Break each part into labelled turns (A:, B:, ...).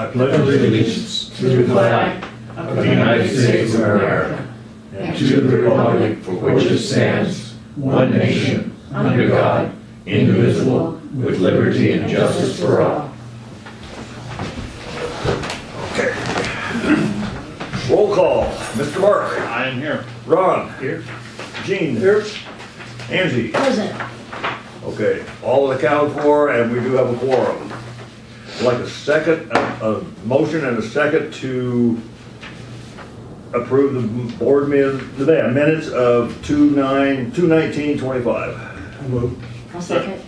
A: I pledge allegiance to the flag of the United States of America and to the republic for which it stands, one nation, under God, indivisible, with liberty and justice for all.
B: Okay. Roll call. Mr. Mark.
C: I am here.
B: Ron.
C: Here.
B: Gene. Here. Angie.
D: Present.
B: Okay, all accounted for, and we do have a quorum. Like a second, a motion and a second to approve the board minutes of 2/19/25.
A: I move.
D: I'll second.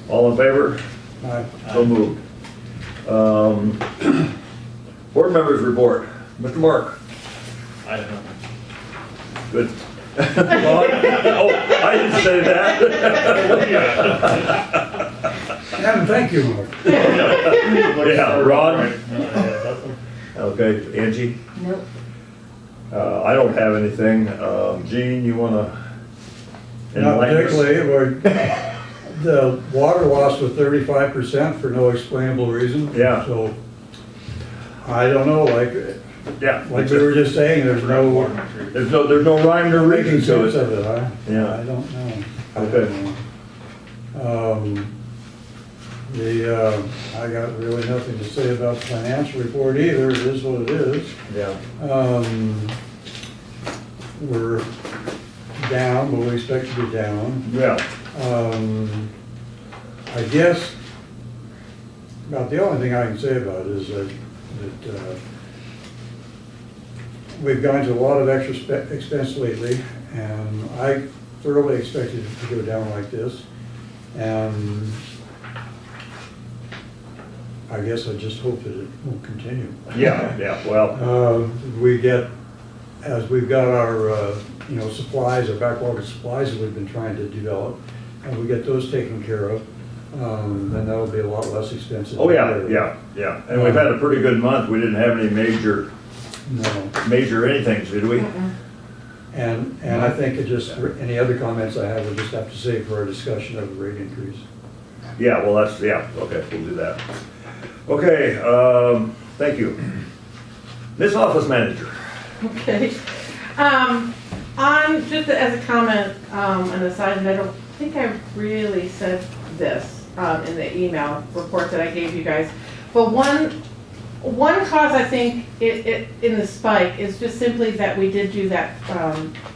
B: All in favor?
A: Aye.
B: So moved. Board members report. Mr. Mark.
C: I don't know.
B: Good. Ron? Oh, I didn't say that.
A: Yeah, thank you, Mark.
B: Yeah, Ron? Okay, Angie?
D: Nope.
B: I don't have anything. Gene, you wanna?
E: Not
B: enlighten us?
E: particularly, the water loss was 35% for no explainable reason.
B: Yeah.
E: So, I don't know,
B: Yeah.
E: like we were just saying, there's no
B: There's no rhyme nor
E: making
B: reason to
E: sense
B: it.
E: of it,
B: Yeah.
E: I don't know.
B: Okay.
E: I got really nothing to say about the financial report either, it is what it is.
B: Yeah.
E: We're down, but we expect to be down.
B: Yeah.
E: I guess about the only thing I can say about it is that we've gone to a lot of extra expense lately, and I thoroughly expected it to go down like this. And I guess I just hope that it won't continue.
B: Yeah, well,
E: As we've got our, supplies, our backlog supplies that we've been trying to develop, and we get those taken care of, then that'll be a lot less expensive.
B: oh yeah. And we've had a pretty good month. We didn't have any major anythings, did we?
E: And I think any other comments I have, we'll just have to save for our discussion of the rate increase.
B: Yeah, well, okay, we'll do that. Okay, thank you. Miss Office Manager.
F: Okay. On, just as a comment, an aside, and I don't think I really said this in the email report that I gave you guys, but one cause I think in the spike is just simply that we did do that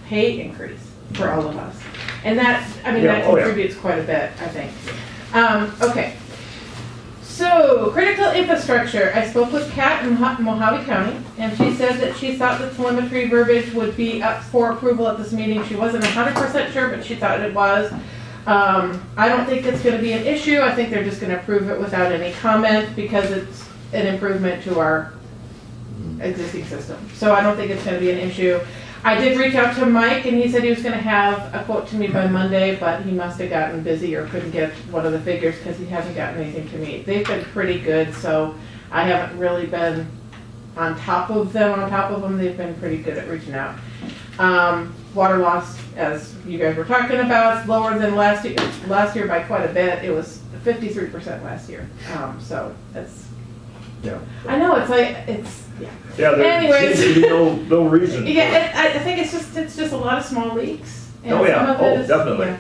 F: pay increase for all of us. And that contributes quite a bit, I think. Okay. So, critical infrastructure. I spoke with Kat in Mojave County, and she said that she thought the telemetry verbiage would be up for approval at this meeting. She wasn't 100% sure, but she thought it was. I don't think it's going to be an issue. I think they're just going to approve it without any comment because it's an improvement to our existing system. So I don't think it's going to be an issue. I did reach out to Mike, and he said he was going to have a quote to me by Monday, but he must have gotten busy or couldn't get one of the figures because he hasn't gotten anything to me. They've been pretty good, so I haven't really been on top of them. They've been pretty good at reaching out. Water loss, as you guys were talking about, is lower than last year by quite a bit. It was 53% last year. So that's,
B: Yeah.
F: I know, yeah.
B: Yeah, there
F: Anyways.
B: seems to be no reason.
F: Yeah, I think it's just a lot of small leaks. And
B: Oh, yeah.
F: some of it
B: Oh,
F: is-
B: definitely.
F: yeah.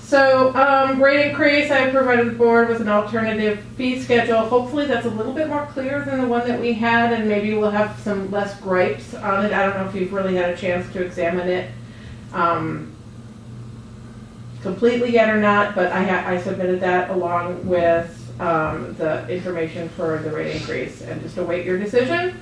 F: So, rate increase, I provided the board with an alternative fee schedule. Hopefully that's a little bit more clear than the one that we had, and maybe we'll have some less gripes on it. I don't know if you've really had a chance to examine it completely yet or not, but I submitted that along with the information for the rate increase, and just await your decision.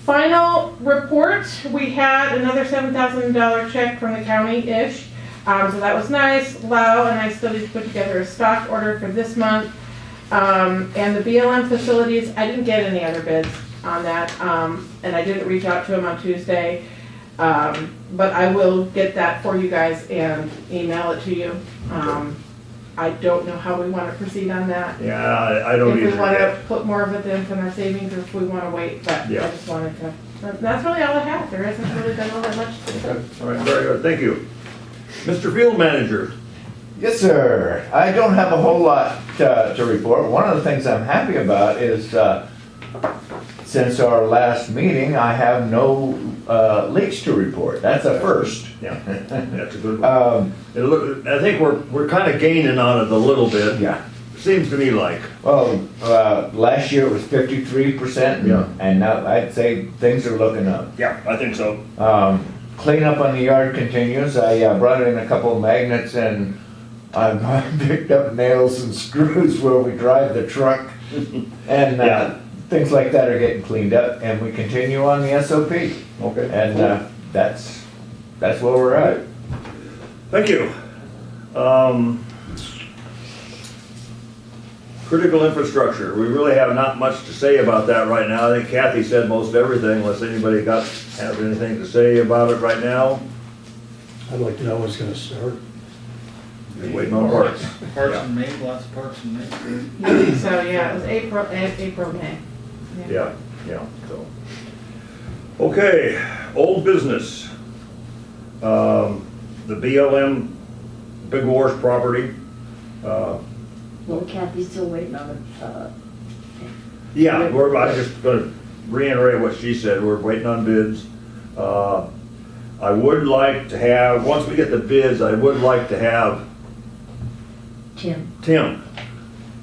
F: Final report, we had another $7,000 check from the county-ish, so that was nice. Lau and I still need to put together a stock order for this month. And the BLM facilities, I didn't get any other bids on that, and I didn't reach out to them on Tuesday. But I will get that for you guys and email it to you. I don't know how we want to proceed on that.
B: Yeah, I don't either.
F: If we want to put more of it in our savings, or if we want to wait, but
B: Yeah.
F: I just wanted to, that's really all I have. There hasn't really been all that much.
B: Okay. All right, very good, thank you. Mr. Field Manager.
G: Yes, sir. I don't have a whole lot to report. One of the things I'm happy about is
A: since our last meeting, I have no leaks to report. That's a first.
B: Yeah, that's a good one. I think we're kind of gaining on it a little bit.
A: Yeah.
B: Seems to me like.
A: Well, last year it was 53%,
B: Yeah.
A: and now I'd say things are looking up.
B: Yeah, I think so.
A: Cleanup on the yard continues. I brought in a couple of magnets and I picked up nails and screws where we drive the truck. And
B: Yeah.
A: things like that are getting cleaned up, and we continue on the SOP.
B: Okay.
A: And that's where we're at.
B: Thank you. Critical infrastructure, we really have not much to say about that right now. I think Kathy said most everything, unless anybody has anything to say about it right now.
E: I'd like to know what's gonna start.
B: You're waiting on parts.
C: Parks and May, lots of parks and May.
F: So, yeah, it was April, May.
B: Yeah, so. Okay, old business. The BLM Big Wars property.
D: Well, Kathy's still waiting on it.
B: Yeah, I'm just gonna reiterate what she said, we're waiting on bids. I would like to have, once we get the bids, I would like to have Tim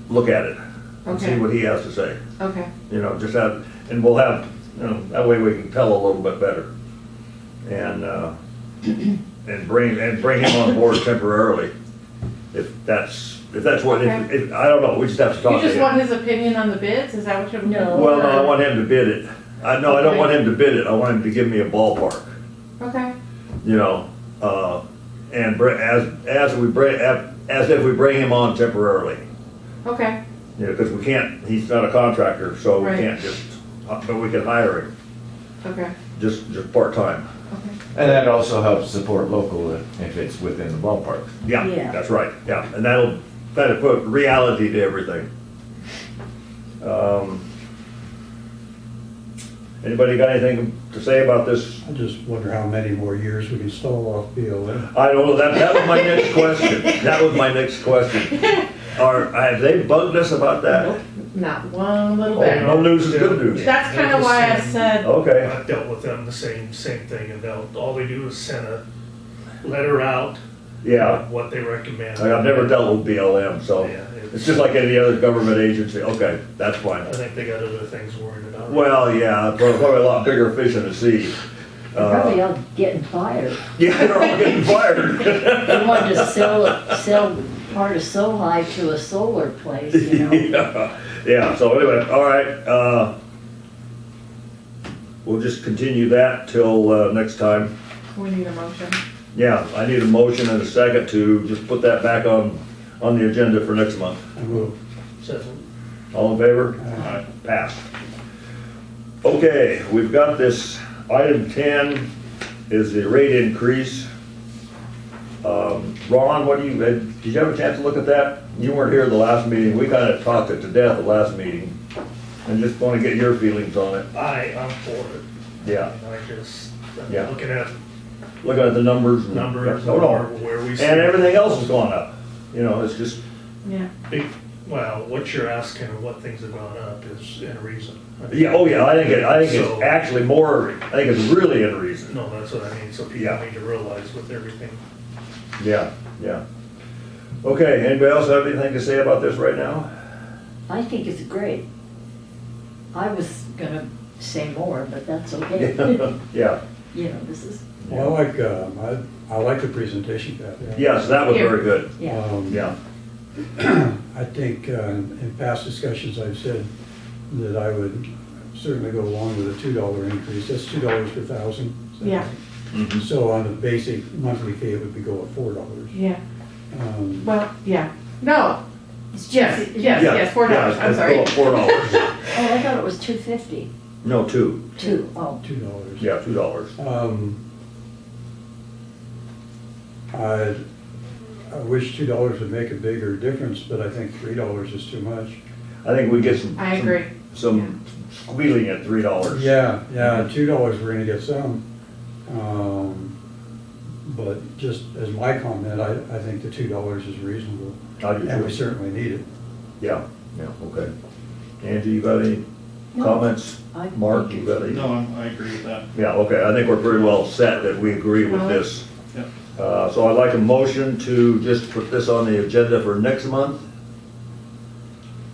B: look at it and see
F: Okay.
B: what he has to say.
F: Okay,
B: Just have, and we'll have, that way we can tell a little bit better. And bring him on board temporarily, if that's what,
F: Okay.
B: if, I don't know, we just have to talk
F: you
B: to
F: just
B: him.
F: want his opinion on the bids, is that what you're?
D: No.
B: Well, no, I want him to bid it. I don't
F: Okay.
B: want him to bid it, I want him to give me a ballpark,
F: Okay,
B: and as if we bring him on temporarily.
F: okay,
B: Because we can't, he's not a contractor, so we
F: Right.
B: can't just, but we can hire him,
F: okay,
B: just part-time.
F: okay.
A: And that also helps support local if it's within the ballpark.
B: Yeah,
D: Yeah.
B: that's right, yeah, and that'll put reality to everything. Anybody got anything to say about this?
E: I just wonder how many more years we can stall off BLM.
B: I don't know, that was my next question, that was my next question. Have they bugged us about that?
F: Not one little
B: Oh,
F: bit.
B: no news is good news.
F: That's kind of why I said,
B: Okay,
C: I've dealt with them the same thing, and all they do is send a letter out.
B: yeah,
C: of what they recommend.
B: I've never dealt with BLM, so
C: Yeah,
B: it's just like any other government agency, okay, that's fine.
C: I think they got other things worried about.
B: Well, yeah, probably a lot bigger fish in the sea.
D: Probably all getting fired.
B: Yeah, they're all getting fired.
D: They wanted to sell part of Sohi to a solar place,
B: Yeah, so anyway, all right, we'll just continue that till, next time.
F: we need a motion.
B: Yeah, I need a motion and a second to just put that back on the agenda for next month.
E: I will.
B: All in favor?
E: Aye.
B: Passed. Okay, we've got this, item 10 is the rate increase. Ron, did you have a chance to look at that? You weren't here the last meeting, we kind of talked it to death the last meeting. And just want to get your feelings on it.
C: I'm for it.
B: Yeah,
C: I just,
B: Yeah.
C: looking at
B: looking at the numbers.
C: numbers,
B: Hold on.
C: where we
B: And
C: stand.
B: everything else has gone up. It's just,
F: Yeah,
C: Well, what you're asking and what things have gone up is in reason.
B: yeah, oh yeah, I think it's
C: So-
B: actually more, I think it's really in reason.
C: No, that's what I mean, so people
B: Yeah.
C: need to realize with everything.
B: Yeah. Okay, anybody else have anything to say about this right now?
D: I think it's great. I was gonna say more, but that's okay.
B: Yeah,
D: This is,
E: Well, I like the presentation, Kathy.
B: yes, that was very good.
D: yeah.
B: Yeah,
E: I think in past discussions, I've said that I would certainly go along with a $2 increase. That's $2 per thousand.
F: Yeah.
E: So on the basic monthly fee, it would be go at $4.
F: yeah,
E: Um,
F: well, yeah, no,
D: It's
F: yes,
D: just-
F: yes,
B: yeah,
F: yes, $4,
B: yeah,
F: I'm
B: it's
F: sorry.
B: $4.
D: Oh, I thought it was $2.50.
B: No, two.
D: Two. Oh.
E: $2.
B: Yeah, $2.
E: I wish $2 would make a bigger difference, but I think $3 is too much.
B: I think we get some.
F: I agree.
B: Some squealing at $3.
E: Yeah, $2 we're gonna get some. But just as my comment, I think the $2 is reasonable,
B: I do
E: and we
B: too.
E: certainly need it.
B: Yeah, okay. Angie, you got any?
D: No.
B: comments?
D: I
B: Mark,
D: think
B: you got any?
G: No, I agree with that.
B: Yeah, okay, I think we're pretty well set that we agree with this.
G: Yep.
B: So I'd like a motion to just put this on the agenda for next month.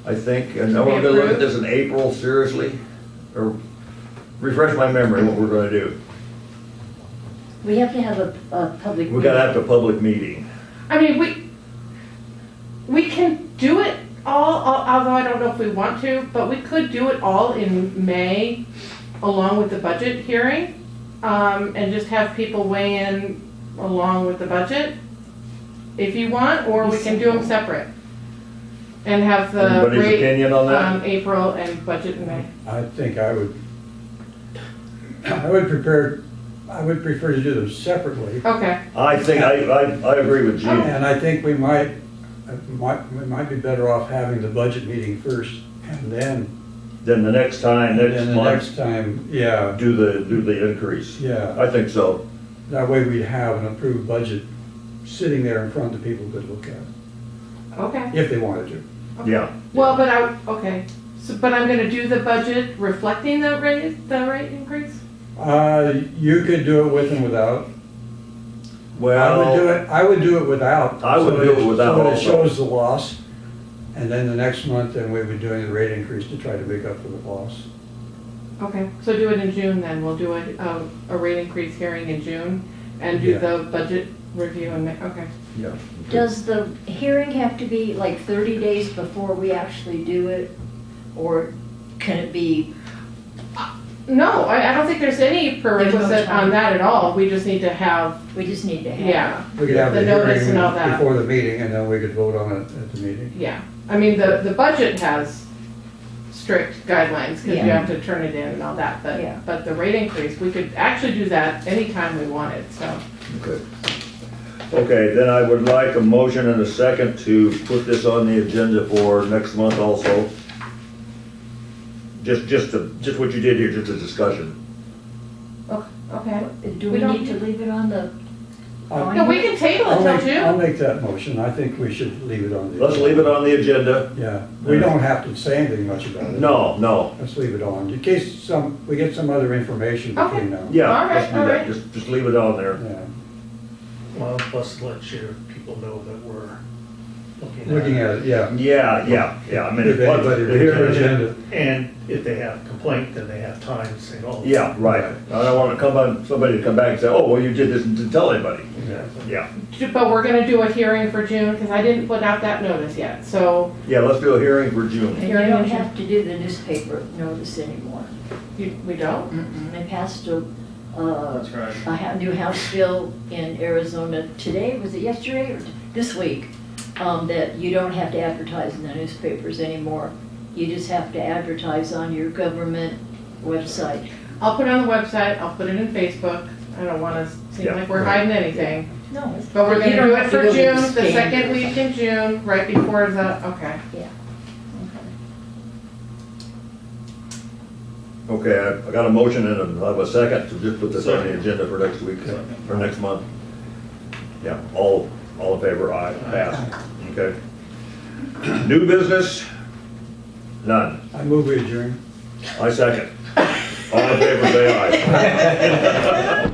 B: I think, and
F: To
B: we're
F: be
B: gonna look at
F: approved?
B: this in April, seriously? Or refresh my memory what we're gonna do.
D: We have to have a public.
B: We gotta have a public meeting.
F: I mean, we can do it all, although I don't know if we want to, but we could do it all in May along with the budget hearing, and just have people weigh in along with the budget, if you want, or we can do them separate. And have the
B: Anybody's
F: rate,
B: opinion on that?
F: April and budget in May.
E: I think I would prefer to do them separately.
F: Okay,
B: I think, I agree with Gene.
E: And I think we might be better off having the budget meeting first, and then,
B: Then the next time, next
E: the
B: month,
E: next time, yeah,
B: do the increase.
E: yeah.
B: I think so.
E: That way we'd have an approved budget sitting there in front of people could look at,
F: okay.
E: if they wanted to.
B: Yeah.
F: Well, but okay, so, but I'm gonna do the budget reflecting the rate increase?
E: You could do it with and without.
B: Well,
E: I would do it without.
B: I would
E: so
B: do
E: that
B: it without
E: So it
B: also.
E: shows the loss, and then the next month, then we would be doing the rate increase to try to make up for the loss.
F: Okay, so do it in June then, we'll do a rate increase hearing in June, and do
E: Yeah.
F: the budget review in May, okay.
B: yeah.
D: Does the hearing have to be like 30 days before we actually do it? Or can it be,
F: No, I don't think there's any prerequisite
D: time.
F: on that at all, we just need to have,
D: we just need to have?
F: yeah,
E: We could have
F: The
E: the
F: notice
E: hearing
F: and all that.
E: before the meeting, and then we could vote on it at the meeting.
F: yeah. I mean, the budget has strict guidelines, because you
D: Yeah.
F: have to turn it in and all that,
D: Yeah.
F: but the rate increase, we could actually do that anytime we wanted, so.
B: Okay. Okay, then I would like a motion and a second to put this on the agenda for next month also. Just what you did here, just a discussion.
F: Okay.
D: Do
F: We
D: we
F: don't-
D: need to leave it on the?
F: No, we can table
E: I'll
F: until
E: I'll
F: June.
E: make that motion. I think we should leave it on the.
B: Let's leave it on the agenda.
E: Yeah, we don't have to say anything much about it.
B: No.
E: Let's leave it on, in case we get some other information
F: Okay.
E: between now.
B: Yeah,
F: All right,
B: let's do
F: all
B: that.
F: right.
B: Just leave it on there.
E: Yeah.
C: Well, plus let your people know that we're
E: Looking at it, yeah.
B: Yeah. I mean,
E: If anybody
B: the
E: reads
B: hearing-
E: the agenda.
C: And if they have a complaint, then they have time to say, oh.
B: Yeah, right. I don't want somebody to come back and say, oh, well, you did this and didn't tell anybody.
C: Exactly.
B: Yeah.
F: But we're gonna do a hearing for June, because I didn't put out that notice yet, so
B: Yeah, let's do a hearing for June.
D: And you
F: Hearing
D: don't
F: in June.
D: have to do the newspaper notice anymore.
F: we don't?
D: They passed a
G: That's right.
D: new House bill in Arizona today, was it yesterday or this week? That you don't have to advertise in the newspapers anymore. You just have to advertise on your government website.
F: I'll put it on the website, I'll put it in Facebook, I don't wanna seem
B: Yeah,
F: like we're
B: right.
F: hiding anything.
D: No, it's.
F: But we're
D: you
F: gonna
D: don't
F: do
D: have
F: it
D: to
F: for
D: go to
F: June, the
D: standards.
F: second week in June, right before the, okay.
D: Yeah.
B: Okay, I got a motion and I have a second to just put this on the
G: Second.
B: agenda for next week,
G: Second.
B: for next month. Yeah, all in favor, aye, pass. Okay. New business? None.
E: I move we adjourn.
B: I second. All in favor, say aye.